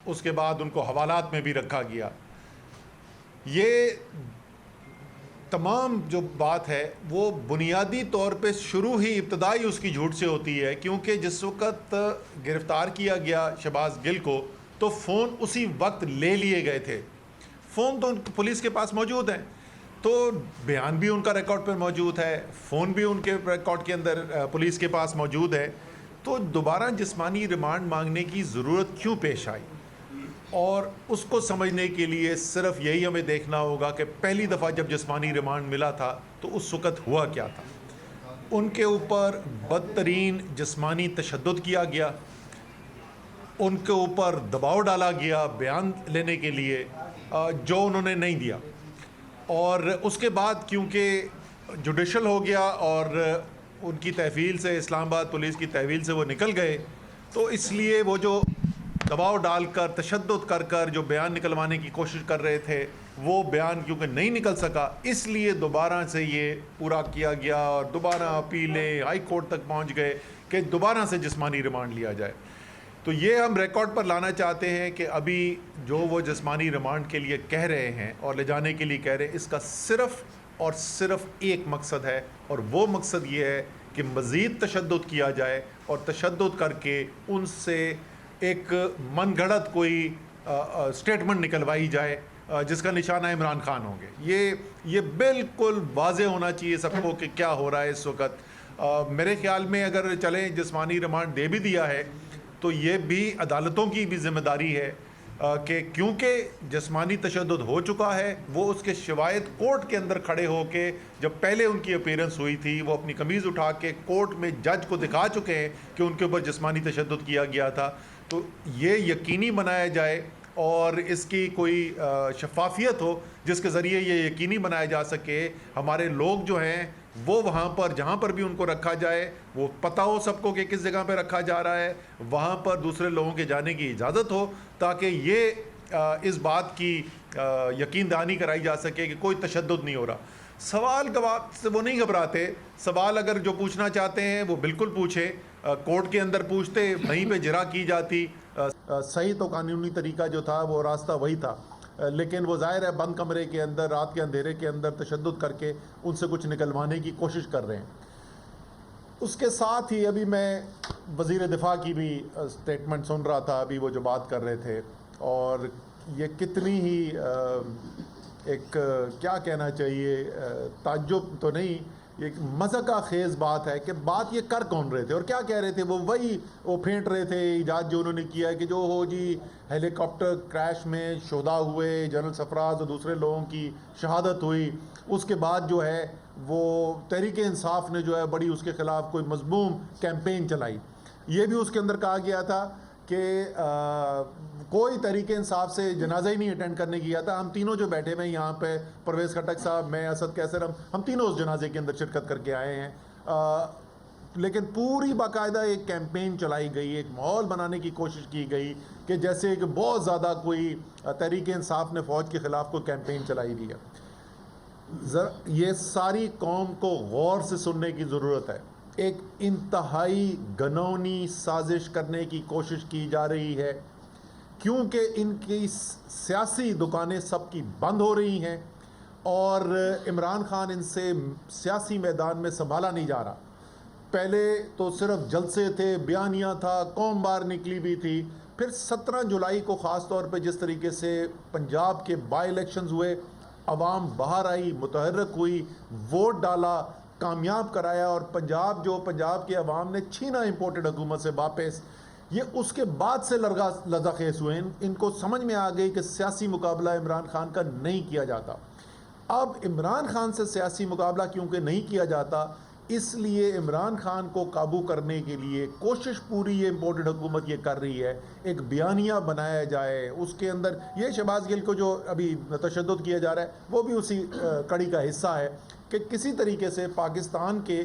اس کے بعد ان کو حوالات میں بھی رکھا گیا. یہ تمام جو بات ہے وہ بنیادی طور پہ شروع ہی ابتدائی اس کی جھوٹ سے ہوتی ہے, کیونکہ جس وقت گرفتار کیا گیا شہباز گل کو تو فون اسی وقت لے لیے گئے تھے. فون تو پولیس کے پاس موجود ہیں, تو بیان بھی ان کا ریکارڈ پر موجود ہے, فون بھی ان کے ریکارڈ کے اندر پولیس کے پاس موجود ہے. تو دوبارہ جسمانی ریمانڈ مانگنے کی ضرورت کیوں پیش آئی؟ اور اس کو سمجھنے کے لیے صرف یہی ہمیں دیکھنا ہوگا کہ پہلی دفعہ جب جسمانی ریمانڈ ملا تھا تو اس وقت ہوا کیا تھا. ان کے اوپر بدترین جسمانی تشدد کیا گیا, ان کے اوپر دباؤ ڈالا گیا بیان لینے کے لیے جو انہوں نے نہیں دیا. اور اس کے بعد کیونکہ جوڈیشل ہو گیا اور ان کی تحویل سے, اسلام آباد پولیس کی تحویل سے وہ نکل گئے, تو اس لیے وہ جو دباؤ ڈال کر تشدد کر کر جو بیان نکلوانے کی کوشش کر رہے تھے وہ بیان کیونکہ نہیں نکل سکا, اس لیے دوبارہ سے یہ پورا کیا گیا اور دوبارہ اپیلیں ہائی کورٹ تک پہنچ گئے کہ دوبارہ سے جسمانی ریمانڈ لیا جائے. تو یہ ہم ریکارڈ پر لانا چاہتے ہیں کہ ابھی جو وہ جسمانی ریمانڈ کے لیے کہہ رہے ہیں اور لے جانے کے لیے کہہ رہے ہیں, اس کا صرف اور صرف ایک مقصد ہے, اور وہ مقصد یہ ہے کہ مزید تشدد کیا جائے اور تشدد کر کے ان سے ایک من گھڑت کوئی سٹیٹمنٹ نکلوائی جائے جس کا نشانہ عمران خان ہوں گے. یہ بالکل واضح ہونا چاہیے سب کو کہ کیا ہو رہا ہے اس وقت. میرے خیال میں اگر چلیں جسمانی ریمانڈ دے بھی دیا ہے تو یہ بھی عدالتوں کی بھی ذمہ داری ہے کہ کیونکہ جسمانی تشدد ہو چکا ہے, وہ اس کے شواہد کورٹ کے اندر کھڑے ہو کے جب پہلے ان کی اپیرنس ہوئی تھی وہ اپنی قمیض اٹھا کے کورٹ میں جج کو دکھا چکے ہیں کہ ان کے اوپر جسمانی تشدد کیا گیا تھا. تو یہ یقینی بنایا جائے اور اس کی کوئی شفافیت ہو جس کے ذریعے یہ یقینی بنایا جا سکے ہمارے لوگ جو ہیں وہ وہاں پر جہاں پر بھی ان کو رکھا جائے وہ پتہ ہو سب کو کہ کس جگہ پہ رکھا جا رہا ہے, وہاں پر دوسرے لوگوں کے جانے کی اجازت ہو تاکہ یہ اس بات کی یقین دہانی کرائی جا سکے کہ کوئی تشدد نہیں ہو رہا. سوال گواہ سے وہ نہیں گھبراتے, سوال اگر جو پوچھنا چاہتے ہیں وہ بالکل پوچھے, کورٹ کے اندر پوچھتے, وہیں پہ جرا کی جاتی. صحیح تو قانونی طریقہ جو تھا وہ راستہ وہی تھا, لیکن وہ ظاہر ہے بند کمرے کے اندر رات کے اندھیرے کے اندر تشدد کر کے ان سے کچھ نکلوانے کی کوشش کر رہے ہیں. اس کے ساتھ ہی ابھی میں وزیر دفاع کی بھی سٹیٹمنٹ سن رہا تھا, ابھی وہ جو بات کر رہے تھے, اور یہ کتنی ہی ایک کیا کہنا چاہیے, تعجب تو نہیں, ایک مذاقہ خیز بات ہے کہ بات یہ کر کون رہے تھے اور کیا کہہ رہے تھے. وہ پھینٹ رہے تھے ایجاد جو انہوں نے کیا ہے کہ جو ہو جی ہیلی کاپٹر کریش میں شہداء ہوئے, جنرل سرفراز اور دوسرے لوگوں کی شہادت ہوئی, اس کے بعد جو ہے وہ تحریک انصاف نے جو ہے بڑی اس کے خلاف کوئی مذموم کیمپین چلائی. یہ بھی اس کے اندر کہا گیا تھا کہ کوئی تحریک انصاف سے جنازہ ہی نہیں اٹینڈ کرنے گیا تھا. ہم تینوں جو بیٹھے ہوئے یہاں پہ, پرویز خٹک صاحب, میں, اسد کیسر, ہم تینوں اس جنازے کے اندر شرکت کر کے آئے ہیں. لیکن پوری باقاعدہ ایک کیمپین چلائی گئی, ایک ماحول بنانے کی کوشش کی گئی کہ جیسے کہ بہت زیادہ کوئی تحریک انصاف نے فوج کے خلاف کوئی کیمپین چلائی ہوئی ہے. یہ ساری قوم کو غور سے سننے کی ضرورت ہے. ایک انتہائی گھنونی سازش کرنے کی کوشش کی جا رہی ہے کیونکہ ان کی سیاسی دکانیں سب کی بند ہو رہی ہیں اور عمران خان ان سے سیاسی میدان میں سنبھالا نہیں جا رہا. پہلے تو صرف جلسے تھے, بیانیہ تھا, قوم باہر نکلی بھی تھی. پھر 17 جولائی کو خاص طور پہ جس طریقے سے پنجاب کے بائی الیکشنز ہوئے, عوام باہر آئی, متحرک ہوئی, ووٹ ڈالا, کامیاب کرایا, اور پنجاب کے عوام نے چھینا امپورٹڈ حکومت سے واپس. یہ اس کے بعد سے لرزہ خیز ہوئے. ان کو سمجھ میں آ گئی کہ سیاسی مقابلہ عمران خان کا نہیں کیا جاتا. اب عمران خان سے سیاسی مقابلہ کیونکہ نہیں کیا جاتا, اس لیے عمران خان کو قابو کرنے کے لیے کوشش پوری یہ امپورٹڈ حکومت یہ کر رہی ہے ایک بیانیہ بنایا جائے. اس کے اندر یہ شہباز گل کو جو ابھی تشدد کیا جا رہا ہے وہ بھی اسی کڑی کا حصہ ہے کہ کسی طریقے سے پاکستان کے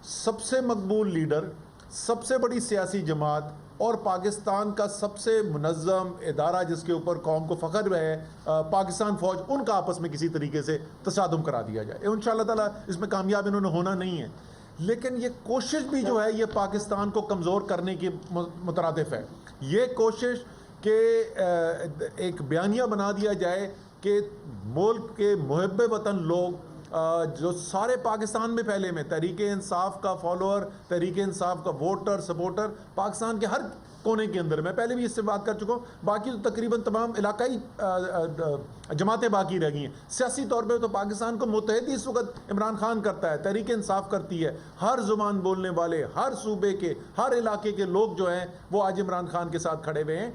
سب سے مقبول لیڈر, سب سے بڑی سیاسی جماعت اور پاکستان کا سب سے منظم ادارہ جس کے اوپر قوم کو فخر ہے, پاکستان فوج, ان کا آپس میں کسی طریقے سے تصادم کرا دیا جائے. انشاءاللہ تعالیٰ اس میں کامیاب انہوں نے ہونا نہیں ہے, لیکن یہ کوشش بھی جو ہے یہ پاکستان کو کمزور کرنے کی مترادف ہے. یہ کوشش کہ ایک بیانیہ بنا دیا جائے کہ ملک کے محب وطن لوگ جو سارے پاکستان میں پھیلے میں، تحریک انصاف کا فالوور، تحریک انصاف کا ووٹر سپورٹر پاکستان کے ہر کونے کے اندر، میں پہلے بھی اس سے بات کر چکا ہوں، باقی تو تقریباً تمام علاقائی جماعتیں باقی رہ گئی ہیں. سیاسی طور پہ تو پاکستان کو متحد ہی اس وقت عمران خان کرتا ہے، تحریک انصاف کرتی ہے، ہر زبان بولنے والے، ہر صوبے کے، ہر علاقے کے لوگ جو ہیں وہ آج عمران خان کے ساتھ کھڑے ہوئے ہیں.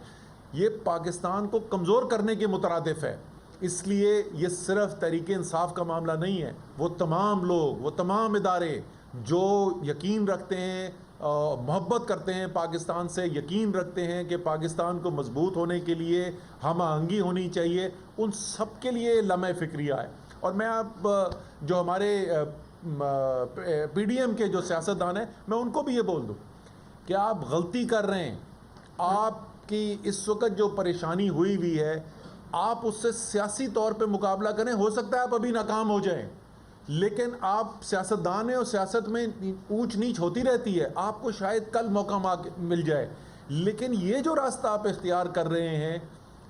یہ پاکستان کو کمزور کرنے کے مترادف ہے. اس لیے یہ صرف تحریک انصاف کا معاملہ نہیں ہے، وہ تمام لوگ، وہ تمام ادارے جو یقین رکھتے ہیں، محبت کرتے ہیں پاکستان سے، یقین رکھتے ہیں کہ پاکستان کو مضبوط ہونے کے لیے ہم آہنگی ہونی چاہیے، ان سب کے لیے لمحہ فکریہ ہے. اور میں اب جو ہمارے پی ڈی ایم کے جو سیاستدان ہیں، میں ان کو بھی یہ بول دوں کہ آپ غلطی کر رہے ہیں. آپ کی اس وقت جو پریشانی ہوئی ہے، آپ اس سے سیاسی طور پہ مقابلہ کریں. ہو سکتا ہے آپ ابھی ناکام ہو جائیں، لیکن آپ سیاستدان ہیں اور سیاست میں اونچ نیچ ہوتی رہتی ہے، آپ کو شاید کل موقع مل جائے. لیکن یہ جو راستہ آپ اختیار کر رہے ہیں،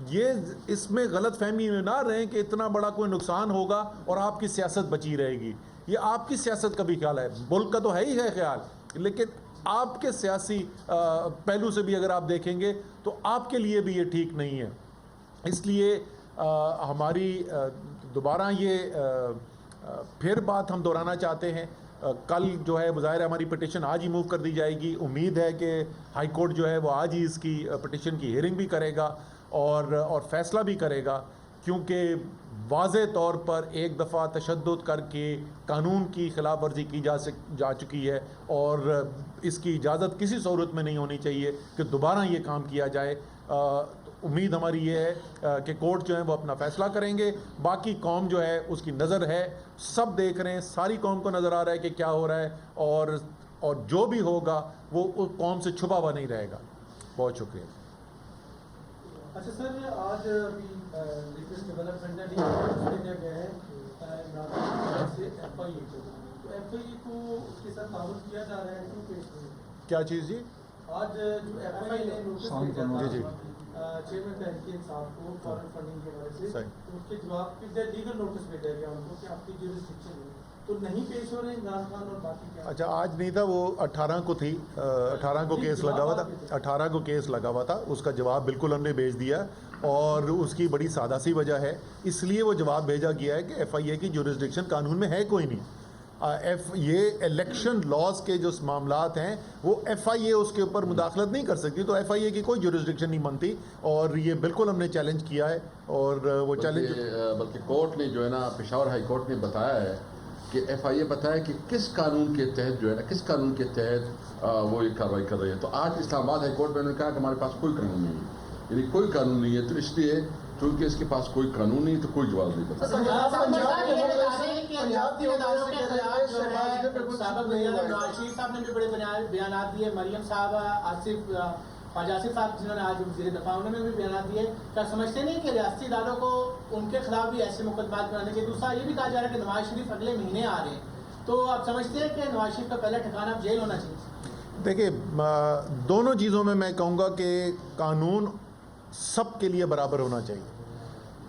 یہ اس میں غلط فہمی میں نہ رہیں کہ اتنا بڑا کوئی نقصان ہوگا اور آپ کی سیاست بچی رہے گی. یہ آپ کی سیاست کا بھی خیال ہے، ملک کا تو ہے ہی ہے خیال، لیکن آپ کے سیاسی پہلو سے بھی اگر آپ دیکھیں گے تو آپ کے لیے بھی یہ ٹھیک نہیں ہے. اس لیے ہماری دوبارہ یہ پھر بات ہم دہرانا چاہتے ہیں. کل جو ہے ظاہر ہے ہماری پٹیشن آج ہی موو کر دی جائے گی. امید ہے کہ ہائی کورٹ جو ہے وہ آج ہی اس کی پٹیشن کی ہیئرنگ بھی کرے گا اور فیصلہ بھی کرے گا، کیونکہ واضح طور پر ایک دفعہ تشدد کر کے قانون کی خلاف ورزی کی جا چکی ہے، اور اس کی اجازت کسی صورت میں نہیں ہونی چاہیے کہ دوبارہ یہ کام کیا جائے. امید ہماری یہ ہے کہ کورٹ جو ہے وہ اپنا فیصلہ کریں گے. باقی قوم جو ہے اس کی نظر ہے، سب دیکھ رہے ہیں، ساری قوم کو نظر آ رہا ہے کہ کیا ہو رہا ہے، اور جو بھی ہوگا وہ اس قوم سے چھپا ہوا نہیں رہے گا. بہت شکریہ. اچھا سر، آج ابھی لیٹسٹ ڈیولپمنٹ ہے گیا ہے ایف آئی اے کو، تو ایف آئی اے کو اس کے ساتھ تعاون کیا جا رہا ہے، کیوں پیش نہیں؟ کیا چیز جی؟ آج جو ایف آئی اے نے نوٹس بھیجا تھا چیئرمین تحریک انصاف کو فارن فنڈنگ کے حوالے سے، اس کے جواب کے لیگل نوٹس بھیجا گیا ان کو کہ آپ کی جورسڈکشن ہے، تو نہیں پیش ہو رہے عمران خان اور باقی کیا؟ اچھا، آج نہیں تھا، وہ 18 کو تھی، 18 کو کیس لگا ہوا تھا، 18 کو کیس لگا ہوا تھا. اس کا جواب بالکل ہم نے بھیج دیا، اور اس کی بڑی سادہ سی وجہ ہے، اس لیے وہ جواب بھیجا گیا ہے کہ ایف آئی اے کی جورسڈکشن قانون میں ہے کوئی نہیں. یہ الیکشن لاز کے جو معاملات ہیں وہ ایف آئی اے اس کے اوپر مداخلت نہیں کر سکتی، تو ایف آئی اے کی کوئی جورسڈکشن نہیں بنتی، اور یہ بالکل ہم نے چیلنج کیا ہے. اور وہ چیلنج بلکہ کورٹ نے جو ہے نا، پشاور ہائی کورٹ نے بتایا ہے کہ ایف آئی اے بتایا کہ کس قانون کے تحت جو ہے نا، کس قانون کے تحت وہ یہ کارروائی کر رہی ہے. تو آج اسلام آباد ہائی کورٹ میں انہوں نے کہا کہ ہمارے پاس کوئی قانون نہیں ہے، یعنی کوئی قانون نہیں ہے، تو اس لیے چونکہ اس کے پاس کوئی قانون نہیں تو کوئی جواب نہیں بتا. نواز شریف صاحب نے بھی بڑے بیانات دیے، مریم صاحب، خواجہ آصف صاحب جنہوں نے آج وزیر دفاع، انہوں نے بھی بیانات دیے. کیا سمجھتے نہیں کہ ریاستی اداروں کو ان کے خلاف بھی ایسے مقدمات بنانے کے؟ دوسرا یہ بھی کہا جا رہا ہے کہ نواز شریف اگلے مہینے آ رہے ہیں، تو آپ سمجھتے ہیں کہ نواز شریف کا پہلا ٹھکانہ اب جیل ہونا چاہیے؟ دیکھیں، دونوں چیزوں میں کہوں گا کہ قانون سب کے لیے برابر ہونا چاہیے،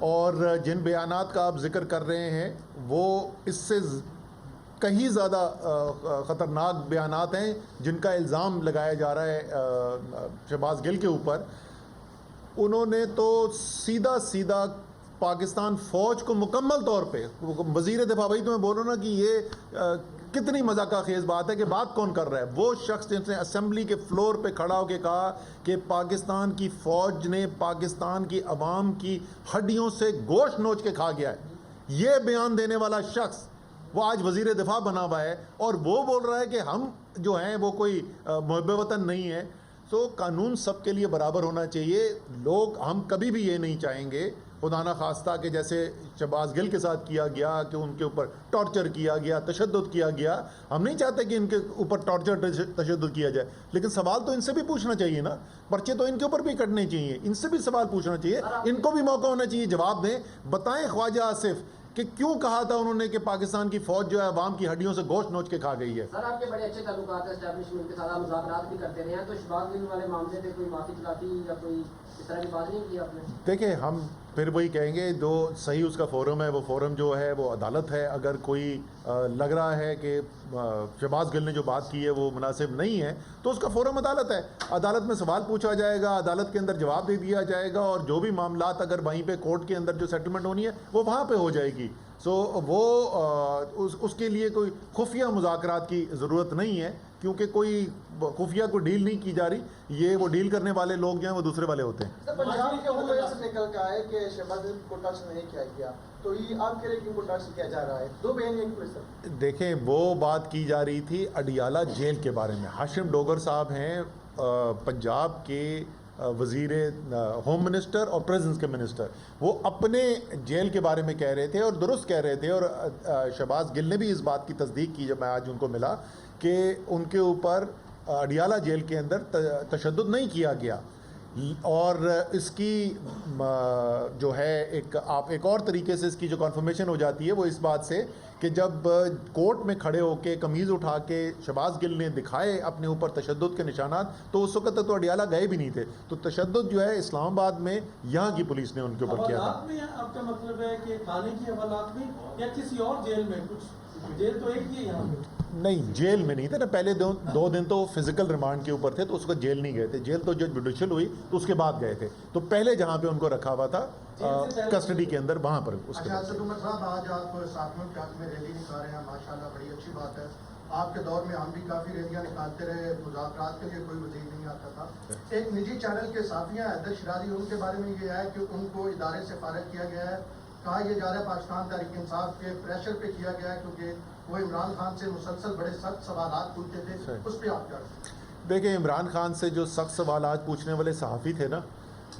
اور جن بیانات کا آپ ذکر کر رہے ہیں وہ اس سے کہیں زیادہ خطرناک بیانات ہیں جن کا الزام لگایا جا رہا ہے شہباز گل کے اوپر. انہوں نے تو سیدھا پاکستان فوج کو مکمل طور پہ، وزیر دفاع، بھائی تو میں بول رہا ہوں نا کہ یہ کتنی مذاقہ خیز بات ہے کہ بات کون کر رہا ہے؟ وہ شخص جس نے اسمبلی کے فلور پہ کھڑا ہو کے کہا کہ پاکستان کی فوج نے پاکستان کی عوام کی ہڈیوں سے گوشت نوچ کے کھا گیا ہے. یہ بیان دینے والا شخص وہ آج وزیر دفاع بنا ہوا ہے، اور وہ بول رہا ہے کہ ہم جو ہیں وہ کوئی محب وطن نہیں ہے. تو قانون سب کے لیے برابر ہونا چاہیے. ہم کبھی بھی یہ نہیں چاہیں گے خدا نہ خواستہ کہ جیسے شہباز گل کے ساتھ کیا گیا کہ ان کے اوپر ٹارچر کیا گیا، تشدد کیا گیا. ہم نہیں چاہتے کہ ان کے اوپر ٹارچر تشدد کیا جائے، لیکن سوال تو ان سے بھی پوچھنا چاہیے نا. پرچے تو ان کے اوپر بھی کٹنے چاہیے، ان سے بھی سوال پوچھنا چاہیے، ان کو بھی موقع ہونا چاہیے جواب دیں. بتائیں خواجہ آصف کہ کیوں کہا تھا انہوں نے کہ پاکستان کی فوج جو ہے عوام کی ہڈیوں سے گوشت نوچ کے کھا گئی ہے؟ سر آپ کے بڑے اچھے تعلقات ہیں اسٹیبلشمنٹ کے ساتھ، آپ مذاکرات بھی کرتے رہے ہیں، تو شہباز گل والے معاملے پہ کوئی معافی چلاتی یا کوئی اس طرح کی بات نہیں کی آپ نے؟ دیکھیں ہم پھر وہی کہیں گے، جو صحیح اس کا فورم ہے وہ فورم جو ہے وہ عدالت ہے. اگر کوئی لگ رہا ہے کہ شہباز گل نے جو بات کی ہے وہ مناسب نہیں ہے تو اس کا فورم عدالت ہے. عدالت میں سوال پوچھا جائے گا، عدالت کے اندر جواب دے دیا جائے گا، اور جو بھی معاملات اگر وہیں پہ کورٹ کے اندر جو سیٹلمنٹ ہونی ہے وہ وہاں پہ ہو جائے گی. سو وہ اس کے لیے کوئی خفیہ مذاکرات کی ضرورت نہیں ہے، کیونکہ کوئی خفیہ کو ڈیل نہیں کی جا رہی. یہ وہ ڈیل کرنے والے لوگ جو ہیں وہ دوسرے والے ہوتے ہیں. پنجاب کے حکومت سے نکل کے آئے کہ شہباز گل کو ٹچ نہیں کیا گیا، تو یہ آپ کے لیے کیوں کو ٹچ کیا جا رہا ہے؟ دو بہن ایک سر. دیکھیں وہ بات کی جا رہی تھی اڈیالہ جیل کے بارے میں. ہاشم ڈوگر صاحب ہیں پنجاب کے وزیر ہوم منسٹر اور پریزنس کے منسٹر. وہ اپنے جیل کے بارے میں کہہ رہے تھے اور درست کہہ رہے تھے، اور شہباز گل نے بھی اس بات کی تصدیق کی جب میں آج ان کو ملا کہ ان کے اوپر اڈیالہ جیل کے اندر تشدد نہیں کیا گیا. اور اس کی جو ہے ایک اور طریقے سے اس کی جو کنفرمیشن ہو جاتی ہے وہ اس بات سے کہ جب کورٹ میں کھڑے ہو کے قمیض اٹھا کے شہباز گل نے دکھائے اپنے اوپر تشدد کے نشانات، تو اس وقت تک تو اڈیالہ گئے بھی نہیں تھے. تو تشدد جو ہے اسلام آباد میں یہاں کی پولیس نے ان کے اوپر کیا تھا. حوالات میں آپ کا مطلب ہے کہ تھانے کی حوالات میں یا کسی اور جیل میں؟ کچھ جیل تو ایک ہی ہے یہاں پہ. نہیں، جیل میں نہیں تھے نا. پہلے 2 دن تو فزیکل ریمانڈ کے اوپر تھے، تو اس کو جیل نہیں گئے تھے. جیل تو جو جوڈیشل ہوئی تو اس کے بعد گئے تھے. تو پہلے جہاں پہ ان کو رکھا ہوا تھا کسٹڈی کے اندر، وہاں پر اس کے بعد. اچھا عمر صاحب، آج آپ ساتویں کے حق میں ریلی نکال رہے ہیں، ماشاءاللہ بڑی اچھی بات ہے. آپ کے دور میں ہم بھی کافی ریلیاں نکالتے رہے، مذاکرات کے لیے کوئی وزیر نہیں آتا تھا. ایک نجی چینل کے صحافی ہیں حیدر شرازی، ان کے بارے میں یہ ہے کہ ان کو ادارے سے فارغ کیا گیا ہے. کہا یہ جا رہا ہے پاکستان تحریک انصاف کے پریشر پہ کیا گیا ہے، کیونکہ وہ عمران خان سے مسلسل بڑے سخت سوالات پوچھتے تھے. اس پہ آپ کیا کہتے ہیں؟ دیکھیں عمران خان سے جو سخت سوالات پوچھنے والے صحافی تھے نا،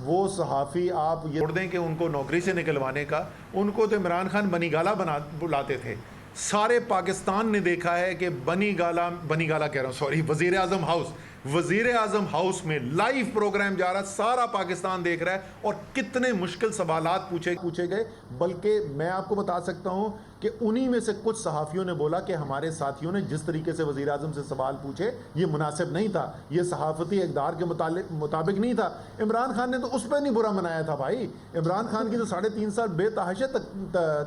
وہ صحافی آپ یہ چھوڑ دیں کہ ان کو نوکری سے نکلوانے کا، ان کو تو عمران خان بنی گالا بلاتے تھے. سارے پاکستان نے دیکھا ہے کہ بنی گالا کہہ رہا ہوں، سوری، وزیر اعظم ہاؤس میں لائیو پروگرام جا رہا، سارا پاکستان دیکھ رہا ہے، اور کتنے مشکل سوالات پوچھے گئے. بلکہ میں آپ کو بتا سکتا ہوں کہ انہی میں سے کچھ صحافیوں نے بولا کہ ہمارے ساتھیوں نے جس طریقے سے وزیر اعظم سے سوال پوچھے یہ مناسب نہیں تھا، یہ صحافتی اقدار کے مطابق نہیں تھا. عمران خان نے تو اس پہ نہیں برا منایا تھا بھائی. عمران خان کی تو 3.5 سال بے تحاشا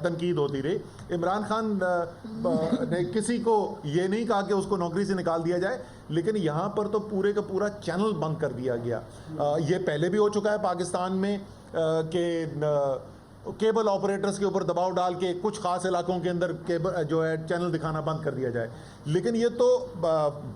تنقید ہوتی رہی. عمران خان نے کسی کو یہ نہیں کہا کہ اس کو نوکری سے نکال دیا جائے، لیکن یہاں پر تو پورے کا پورا چینل بند کر دیا گیا. یہ پہلے بھی ہو چکا ہے پاکستان میں کہ کیبل آپریٹرز کے اوپر دباؤ ڈال کے کچھ خاص علاقوں کے اندر کیبل جو ہے چینل دکھانا بند کر دیا جائے. لیکن یہ تو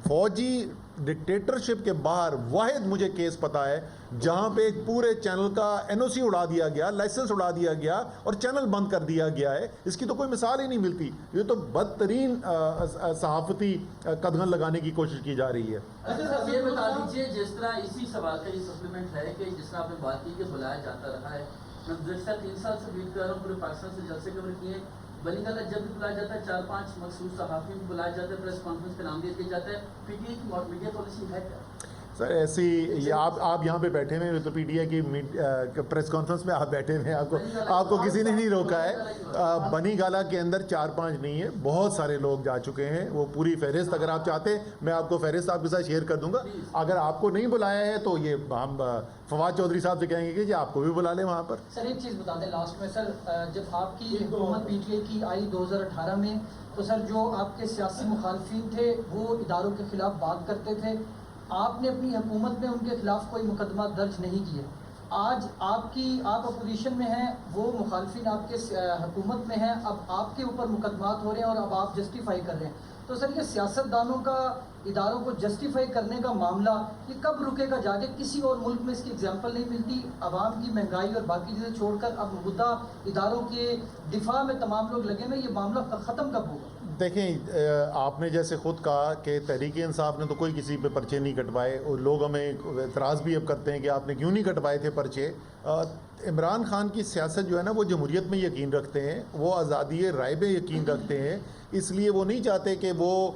فوجی ڈکٹیٹرشپ کے باہر واحد مجھے کیس پتا ہے جہاں پہ ایک پورے چینل کا NOC اڑا دیا گیا، لائسنس اڑا دیا گیا اور چینل بند کر دیا گیا ہے. اس کی تو کوئی مثال ہی نہیں ملتی. یہ تو بدترین صحافتی قدغن لگانے کی کوشش کی جا رہی ہے. اچھا یہ بتا دیجیے، جس طرح اسی سوال کا یہ سپلیمنٹ ہے کہ جس طرح آپ نے بات کی کہ بلایا جاتا رہا ہے، میں گزشتہ 3 سال سے ویٹ کر رہا ہوں، پورے پاکستان سے جلسے کور کیے. بنی گالا جب بھی بلایا جاتا ہے 4-5 مخصوص صحافی کو بلایا جاتا ہے، پریس کانفرنس کا نام دیا جاتا ہے. پی ٹی آئی کی میڈیا پالیسی ہے کیا؟ سر ایسی یہ آپ یہاں پہ بیٹھے ہوئے تو پی ٹی آئی کی پریس کانفرنس میں آپ بیٹھے ہوئے ہیں، آپ کو کسی نے نہیں روکا ہے. بنی گالا کے اندر 4-5 نہیں ہے، بہت سارے لوگ جا چکے ہیں. وہ پوری فہرست اگر آپ چاہتے ہیں میں آپ کو فہرست آپ کے ساتھ شیئر کر دوں گا. اگر آپ کو نہیں بلایا ہے تو یہ ہم فواد چودھری صاحب سے کہیں گے کہ جی آپ کو بھی بلا لیں وہاں پر. سر ایک چیز بتا دیں لاسٹ میں، سر جب آپ کی حکومت پی ٹی آئی کی آئی 2018 میں، تو سر جو آپ کے سیاسی مخالفین تھے وہ اداروں کے خلاف بات کرتے تھے. آپ نے اپنی حکومت میں ان کے خلاف کوئی مقدمہ درج نہیں کیا. آج آپ اپوزیشن میں ہیں، وہ مخالفین آپ کے حکومت میں ہیں، اب آپ کے اوپر مقدمات ہو رہے ہیں اور اب آپ جسٹیفائی کر رہے ہیں. تو سر یہ سیاستدانوں کا اداروں کو جسٹیفائی کرنے کا معاملہ یہ کب رکے گا جا کے؟ کسی اور ملک میں اس کی اگزامپل نہیں ملتی. عوام کی مہنگائی اور باقی چیزیں چھوڑ کر اب مدعا اداروں کے دفاع میں تمام لوگ لگے ہوئے. یہ معاملہ ختم کب ہوگا؟ دیکھیں آپ نے جیسے خود کہا کہ تحریک انصاف نے تو کوئی کسی پہ پرچے نہیں کٹوائے، اور لوگ ہمیں اعتراض بھی اب کرتے ہیں کہ آپ نے کیوں نہیں کٹوائے تھے پرچے. عمران خان کی سیاست جو ہے نا وہ جمہوریت میں یقین رکھتے ہیں, وہ آزادی رائے میں یقین رکھتے ہیں, اس لیے وہ نہیں چاہتے کہ وہ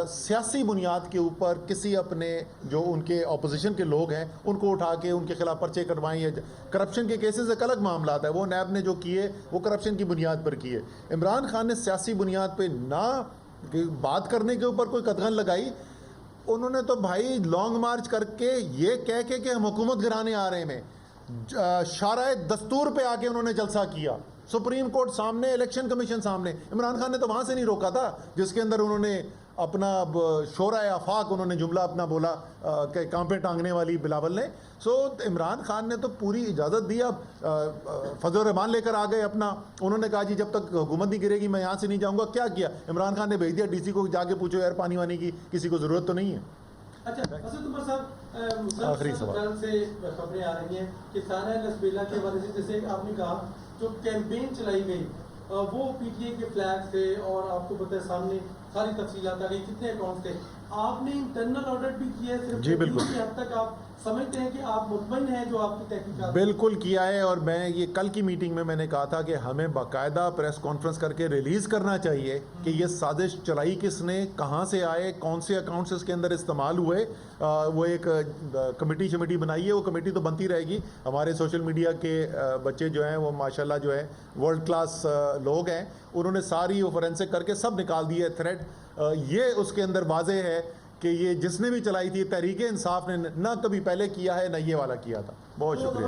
سیاسی بنیاد کے اوپر کسی اپنے جو ان کے اپوزیشن کے لوگ ہیں ان کو اٹھا کے ان کے خلاف پرچے کٹوائیں. یا کرپشن کے کیسز ایک الگ معاملات ہے, وہ نیب نے جو کیے وہ کرپشن کی بنیاد پر کیے. عمران خان نے سیاسی بنیاد پہ نہ بات کرنے کے اوپر کوئی قدغن لگائی, انہوں نے تو بھائی لانگ مارچ کر کے یہ کہہ کے کہ ہم حکومت گرانے آ رہے ہیں, شارع دستور پہ آ کے انہوں نے جلسہ کیا, سپریم کورٹ سامنے, الیکشن کمیشن سامنے. عمران خان نے تو وہاں سے نہیں روکا تھا جس کے اندر انہوں نے اپنا شورا آفاق انہوں نے جملہ اپنا بولا کہ کانپیں ٹانگنے والی بلاول نے. سو عمران خان نے تو پوری اجازت دی. اب فضل الرحمان لے کر آ گئے اپنا, انہوں نے کہا جی جب تک حکومت نہیں گرے گی میں یہاں سے نہیں جاؤں گا. کیا کیا عمران خان نے بھیج دیا ڈی سی کو, جا کے پوچھو یار پانی وانی کی کسی کو ضرورت تو نہیں ہے. اچھا اسد عمر صاحب, آخری سوال سے خبریں آ رہی ہیں کہ سارا نسبیلا کے حوالے سے, جیسے آپ نے کہا جو کیمپین چلائی گئی وہ پی ٹی اے کے فلیگ سے, اور آپ کو پتہ ہے سامنے ساری تفصیلات آ گئی کتنے اکاؤنٹ تھے. آپ نے انٹرنل آڈٹ بھی کیا ہے, صرف جی بالکل کی حد تک آپ سمجھتے ہیں کہ آپ مطمئن ہیں جو آپ کی تحقیقات؟ بالکل کیا ہے, اور میں یہ کل کی میٹنگ میں نے کہا تھا کہ ہمیں باقاعدہ پریس کانفرنس کر کے ریلیز کرنا چاہیے کہ یہ سازش چلائی کس نے, کہاں سے آئے, کون سے اکاؤنٹس اس کے اندر استعمال ہوئے. وہ ایک کمیٹی بنائی ہے, وہ کمیٹی تو بنتی رہے گی. ہمارے سوشل میڈیا کے بچے جو ہیں وہ ماشاءاللہ جو ہے ورلڈ کلاس لوگ ہیں, انہوں نے ساری وہ فورینسک کر کے سب نکال دی ہے تھریڈ. یہ اس کے اندر واضح ہے کہ یہ جس نے بھی چلائی تھی تحریک انصاف نے نہ کبھی پہلے کیا ہے نہ یہ والا کیا تھا. بہت شکریہ.